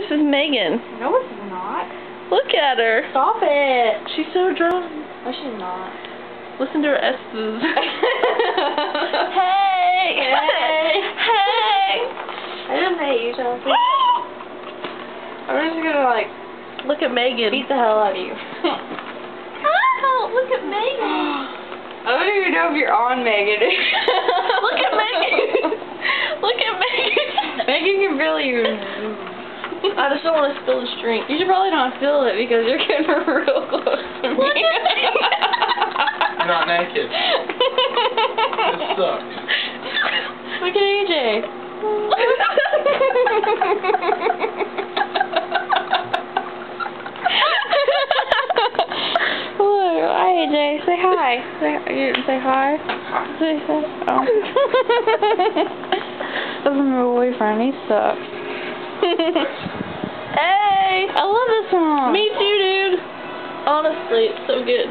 This is Megan. No, it's not. Look at her. Stop it. She's so drunk. No, she's not. Listen to her S's. Hey! Hey! Hey! I didn't hate you, Chelsea. I'm just gonna, like, Look at Megan. beat the hell out of you. Oh, look at Megan. I don't even know if you're on Megan. Look at Megan. Look at Megan. Megan can barely even. I just don't want to spill this drink. You should probably not feel it because you're getting real close to me. Look at me. You're not naked. This sucks. Look at AJ. Look, hi AJ. Say hi. You didn't say hi? Say hi. Oh. This is my boyfriend. He sucks. Hey! I love this song. Me too, dude. Honestly, it's so good.